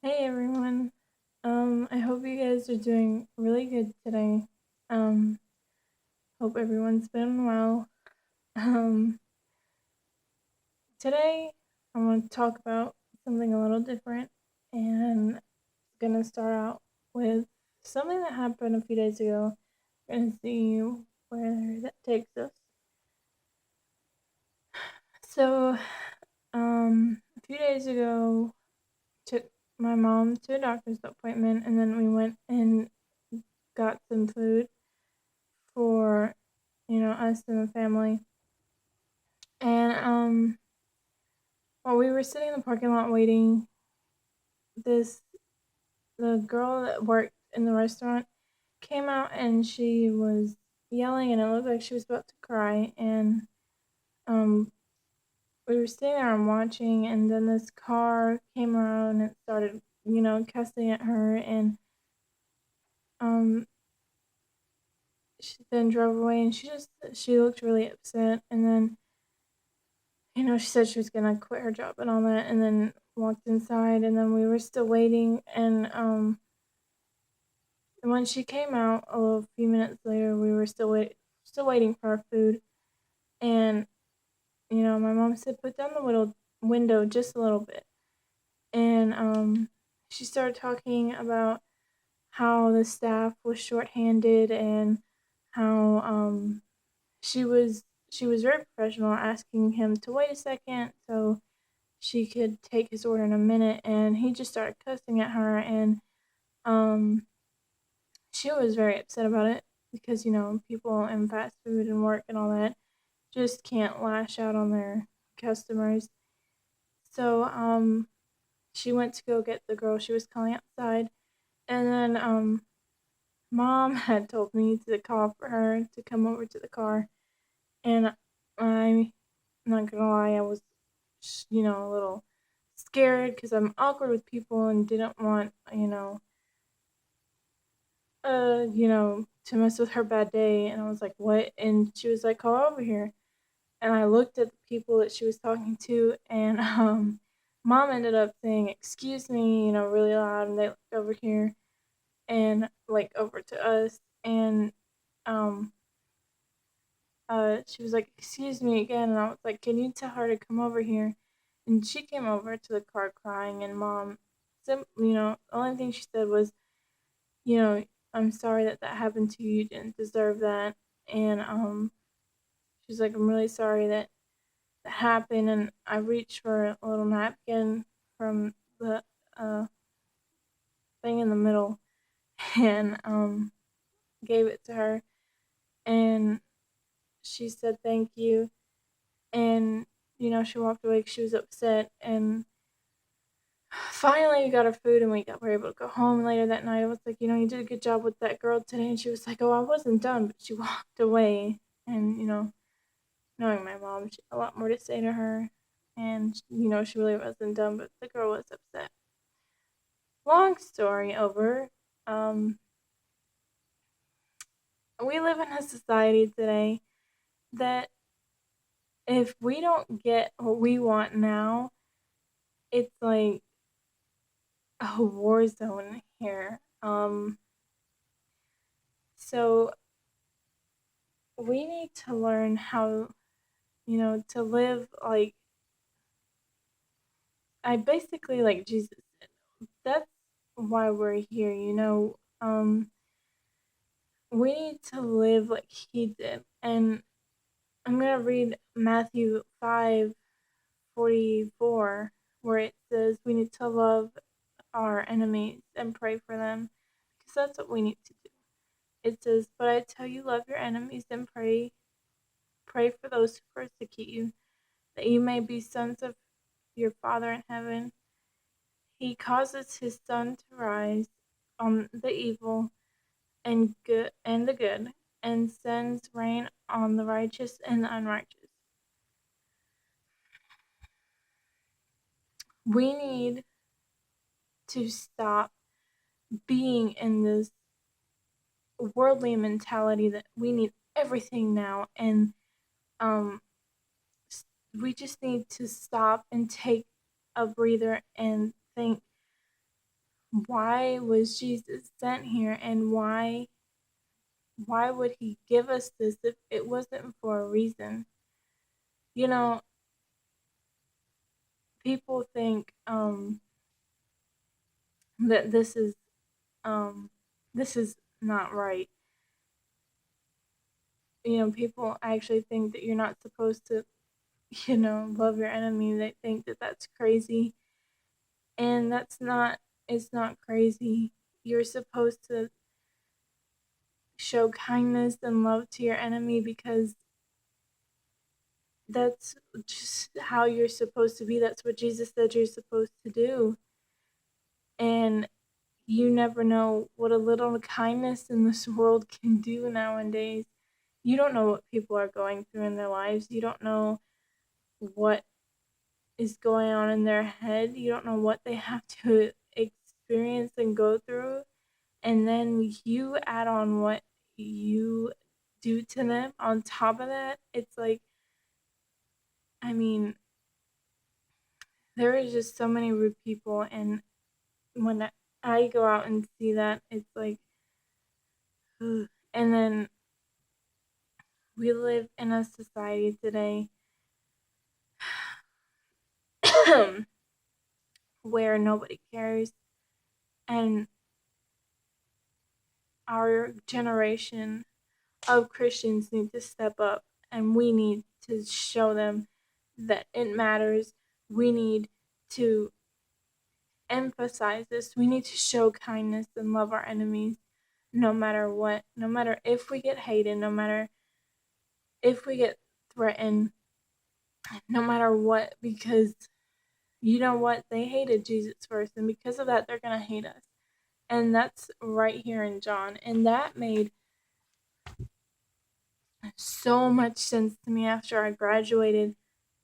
Hey everyone. I hope you guys are doing really good today. Um, Hope everyone's been well. Um, Today I want to talk about something a little different and gonna start out with something that happened a few days ago. Gonna see where that takes us. So, a few days ago, took my mom to a doctor's appointment, and then we went and got some food for us and the family. And while we were sitting in the parking lot waiting, this the girl that worked in the restaurant came out and she was yelling and it looked like she was about to cry. And um we were sitting there and watching, and then this car came around and started, cussing at her. And um she then drove away, and she looked really upset. And then she said she was gonna quit her job and all that, and then walked inside. And then we were still waiting, and when she came out a little few minutes later, we were still waiting for our food. And my mom said, "Put down the little window just a little bit." And she started talking about how the staff was shorthanded, and how she was very professional, asking him to wait a second so she could take his order in a minute. And he just started cussing at her. And um she was very upset about it, because people in fast food and work and all that just can't lash out on their customers. So she went to go get the girl she was calling outside. And then mom had told me to call for her to come over to the car. And I'm not gonna lie, I was a little scared, because I'm awkward with people and didn't want, to mess with her bad day. And I was like, what? And she was like, call over here. And I looked at the people that she was talking to, and mom ended up saying, excuse me, really loud. And they looked over here, and like over to us. And um, she was like, excuse me again. And I was like, can you tell her to come over here? And she came over to the car crying. And mom, the only thing she said was, you know, I'm sorry that that happened to you. You didn't deserve that. And she's like, I'm really sorry that that happened. And I reached for a little napkin from the uh, thing in the middle, and gave it to her. And she said thank you. And she walked away 'cause she was upset. And finally we got our food, and were able to go home later that night. I was like, you did a good job with that girl today. And she was like, oh, I wasn't done, but she walked away. And knowing my mom, she had a lot more to say to her. And she really wasn't done, but the girl was upset. Long story over. Um, we live in a society today that if we don't get what we want now, it's like a war zone here. So we need to learn how, to live like I basically like Jesus did. That's why we're here. We need to live like he did. And I'm gonna read Matthew 5:44, where it says we need to love our enemies and pray for them, because that's what we need to do. It says, "But I tell you, love your enemies and pray for those who persecute you, that you may be sons of your Father in heaven. He causes his sun to rise on the evil and the good, and sends rain on the righteous and the unrighteous." We need to stop being in this worldly mentality that we need everything now. And um we just need to stop and take a breather and think, why was Jesus sent here, and why would he give us this if it wasn't for a reason? You know, people think that um this is not right. People actually think that you're not supposed to, love your enemy. They think that that's crazy, and that's not. It's not crazy. You're supposed to show kindness and love to your enemy because that's just how you're supposed to be. That's what Jesus said you're supposed to do. And you never know what a little kindness in this world can do nowadays. You don't know what people are going through in their lives. You don't know what is going on in their head. You don't know what they have to experience and go through. And then you add on what you do to them on top of that. It's like, I mean, there is just so many rude people. And when I go out and see that, it's like, ugh. And then we live in a society today where nobody cares, and our generation of Christians need to step up, and we need to show them that it matters. We need to emphasize this. We need to show kindness and love our enemies no matter what, no matter if we get hated, no matter if we get threatened, no matter what, because you know what? They hated Jesus first, and because of that, they're going to hate us. And that's right here in John. And that made so much sense to me after I graduated.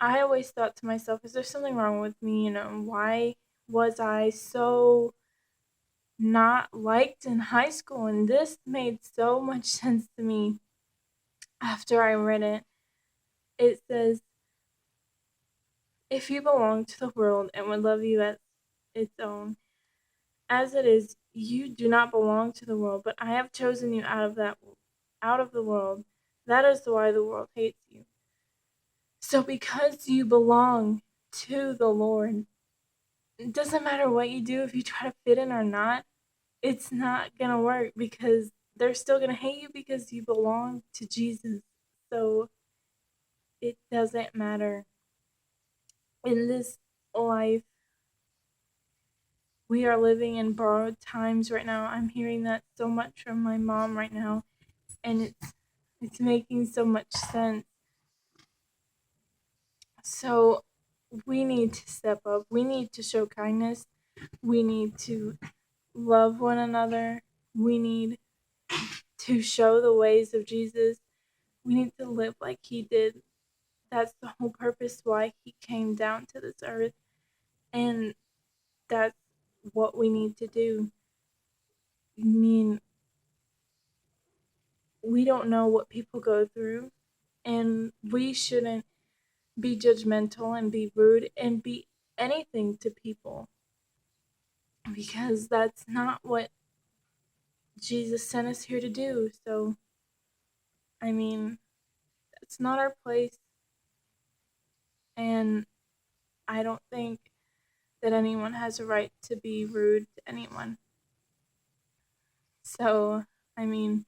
I always thought to myself, is there something wrong with me? Why was I so not liked in high school? And this made so much sense to me after I read it. It says, if you belong to the world and would love you as its own, as it is, you do not belong to the world, but I have chosen you out of the world. That is why the world hates you. So because you belong to the Lord, it doesn't matter what you do, if you try to fit in or not, it's not gonna work because they're still gonna hate you because you belong to Jesus. So it doesn't matter. In this life, we are living in borrowed times right now. I'm hearing that so much from my mom right now, and it's making so much sense. So we need to step up. We need to show kindness. We need to love one another. We need to show the ways of Jesus. We need to live like he did. That's the whole purpose why he came down to this earth. And that's what we need to do. I mean, we don't know what people go through, and we shouldn't be judgmental and be rude and be anything to people because that's not what Jesus sent us here to do. So, I mean, that's not our place, and I don't think that anyone has a right to be rude to anyone. So, I mean,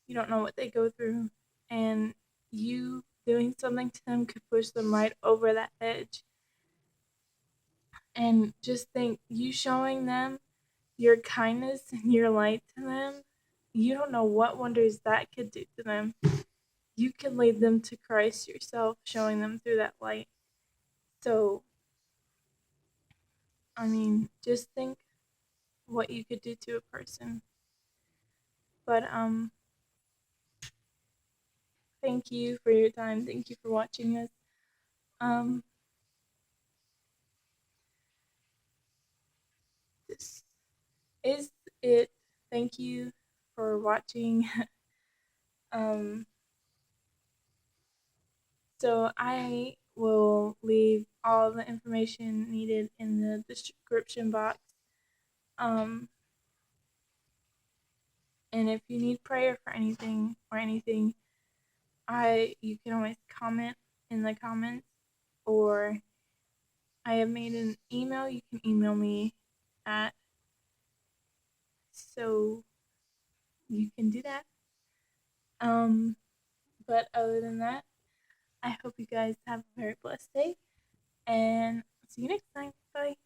you don't know what they go through, and you doing something to them could push them right over that edge. And just think, you showing them your kindness and your light to them, you don't know what wonders that could do to them. You can lead them to Christ yourself, showing them through that light. So, I mean, just think what you could do to a person. But thank you for your time. Thank you for watching this. Um, this is it. Thank you for watching. um, so I will leave all the information needed in the description box. Um, and if you need prayer for anything, you can always comment in the comments, or I have made an email. You can email me at, so you can do that. Um, but other than that, I hope you guys have a very blessed day and see you next time. Bye.